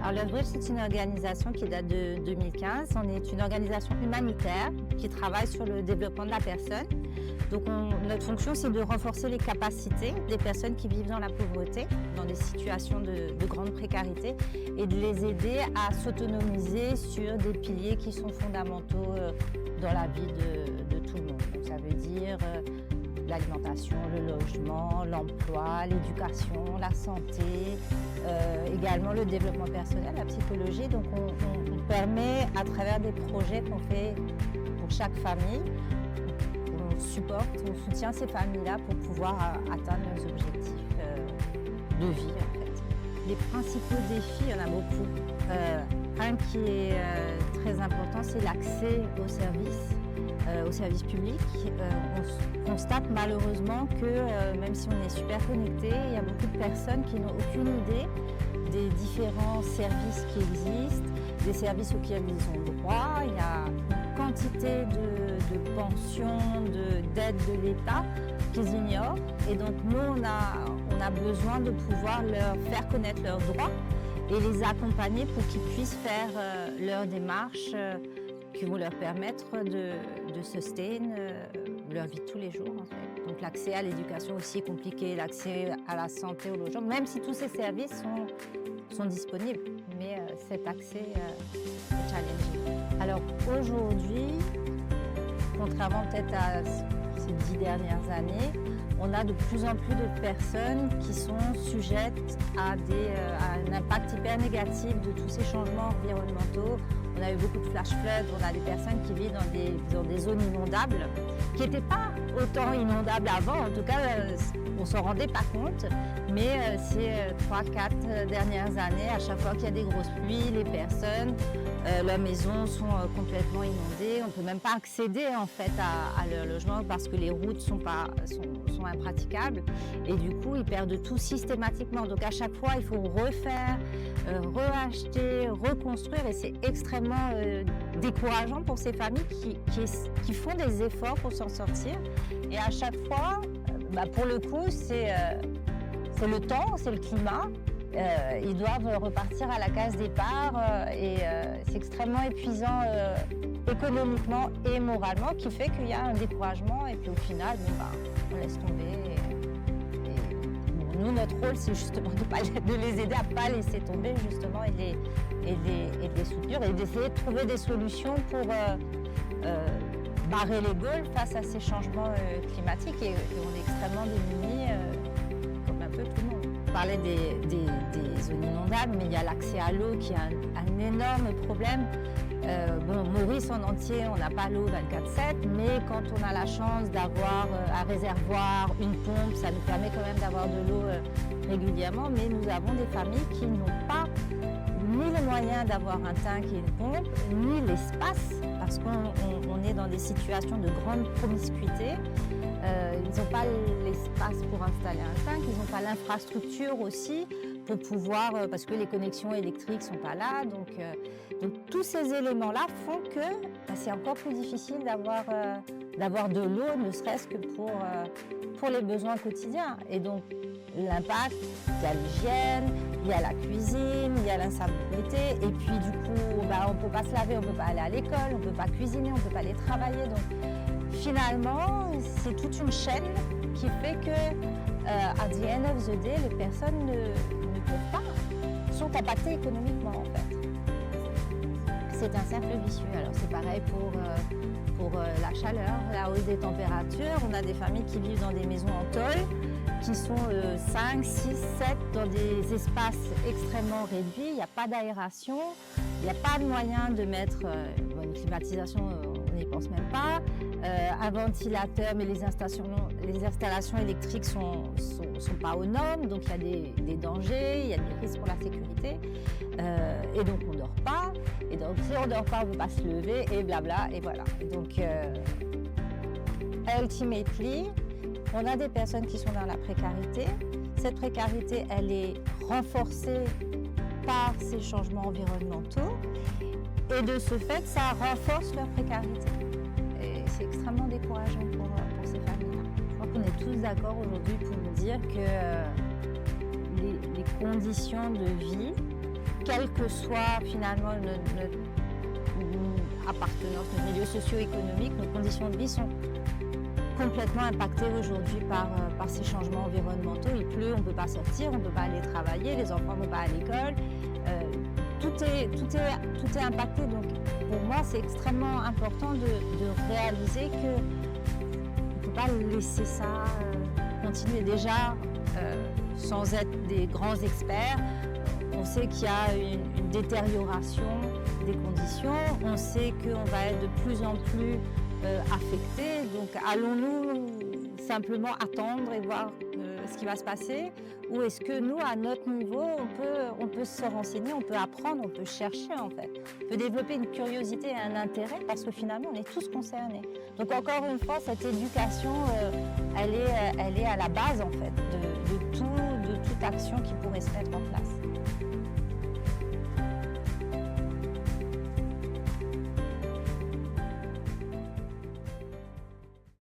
Alors Love Bridge, c'est une organisation qui date de 2015. On est une organisation humanitaire qui travaille sur le développement de la personne. Donc notre fonction, c'est de renforcer les capacités des personnes qui vivent dans la pauvreté, dans des situations de grande précarité, et de les aider à s'autonomiser sur des piliers qui sont fondamentaux dans la vie de tout le monde. Donc, ça veut dire l'alimentation, le logement, l'emploi, l'éducation, la santé, également le développement personnel, la psychologie. Donc on permet à travers des projets qu'on fait pour chaque famille, on supporte, on soutient ces familles-là pour pouvoir atteindre leurs objectifs de vie en fait. Les principaux défis, il y en a beaucoup. Un qui est très important, c'est l'accès aux services publics. On constate malheureusement que même si on est super connecté, il y a beaucoup de personnes qui n'ont aucune idée des différents services qui existent, des services auxquels ils ont droit. Il y a une quantité de pensions, d'aides de l'État qu'ils ignorent. Et donc nous, on a besoin de pouvoir leur faire connaître leurs droits et les accompagner pour qu'ils puissent faire leurs démarches qui vont leur permettre de sustain leur vie de tous les jours en fait. Donc l'accès à l'éducation aussi est compliqué, l'accès à la santé, au logement, même si tous ces services sont disponibles, mais cet accès est challenging. Alors aujourd'hui, contrairement peut-être à ces 10 dernières années, on a de plus en plus de personnes qui sont sujettes à un impact hyper négatif de tous ces changements environnementaux. On a eu beaucoup de flash floods, on a des personnes qui vivent dans des zones inondables, qui n'étaient pas autant inondables avant, en tout cas on ne s'en rendait pas compte, mais ces 3-4 dernières années, à chaque fois qu'il y a des grosses pluies, les personnes, leurs maisons sont complètement inondées, on ne peut même pas accéder en fait à leur logement parce que les routes sont impraticables et du coup ils perdent tout systématiquement. Donc à chaque fois il faut refaire, reacheter, reconstruire et c'est extrêmement décourageant pour ces familles qui font des efforts pour s'en sortir. Et à chaque fois, pour le coup, c'est le temps, c'est le climat. Ils doivent repartir à la case départ et c'est extrêmement épuisant économiquement et moralement qui fait qu'il y a un découragement et puis au final, on laisse tomber. Nous, notre rôle, c'est justement de les aider à ne pas laisser tomber justement et de les soutenir et d'essayer de trouver des solutions pour barrer les gueules face à ces changements climatiques et on est extrêmement démunis comme un peu tout le monde. On parlait des zones inondables, mais il y a l'accès à l'eau qui est un énorme problème. Maurice en entier, on n'a pas l'eau 24/7, mais quand on a la chance d'avoir un réservoir, une pompe, ça nous permet quand même d'avoir de l'eau régulièrement, mais nous avons des familles qui n'ont pas ni les moyens d'avoir un tank et une pompe, ni l'espace, parce qu'on est dans des situations de grande promiscuité. Ils n'ont pas l'espace pour installer un tank, ils n'ont pas l'infrastructure aussi pour pouvoir, parce que les connexions électriques ne sont pas là. Donc tous ces éléments-là font que c'est encore plus difficile d'avoir de l'eau, ne serait-ce que pour les besoins quotidiens. Et donc l'impact, il y a l'hygiène, il y a la cuisine, il y a l'insalubrité. Et puis du coup, on ne peut pas se laver, on ne peut pas aller à l'école, on ne peut pas cuisiner, on ne peut pas aller travailler. Donc finalement, c'est toute une chaîne qui fait que, at the end of the day, les personnes ne peuvent pas, sont impactées économiquement en fait. C'est un cercle vicieux. Alors c'est pareil pour la chaleur, la hausse des températures. On a des familles qui vivent dans des maisons en tôle, qui sont 5, 6, 7 dans des espaces extrêmement réduits. Il n'y a pas d'aération, il n'y a pas de moyen de mettre une climatisation, on n'y pense même pas. Un ventilateur, mais les installations électriques sont pas aux normes, donc il y a des dangers, il y a des risques pour la sécurité. Et donc on ne dort pas, et donc si on ne dort pas, on ne peut pas se lever, et blabla, et voilà. Donc ultimately, on a des personnes qui sont dans la précarité. Cette précarité, elle est renforcée par ces changements environnementaux, et de ce fait, ça renforce leur précarité. C'est extrêmement décourageant pour ces familles-là. Je crois qu'on est tous d'accord aujourd'hui pour nous dire que les conditions de vie quel que soit finalement notre appartenance, notre milieu socio-économique, nos conditions de vie sont complètement impactées aujourd'hui par ces changements environnementaux. Il pleut, on ne peut pas sortir, on ne peut pas aller travailler, les enfants ne vont pas à l'école. Tout est impacté. Donc pour moi, c'est extrêmement important de réaliser qu'on ne peut pas laisser ça continuer. Déjà, sans être des grands experts, on sait qu'il y a une détérioration des conditions, on sait qu'on va être de plus en plus affecté. Donc allons-nous simplement attendre et voir ce qui va se passer, ou est-ce que nous, à notre niveau, on peut se renseigner, on peut apprendre, on peut chercher en fait, on peut développer une curiosité et un intérêt parce que finalement on est tous concernés. Donc encore une fois, cette éducation, elle est à la base en fait de toute action qui pourrait se mettre en place.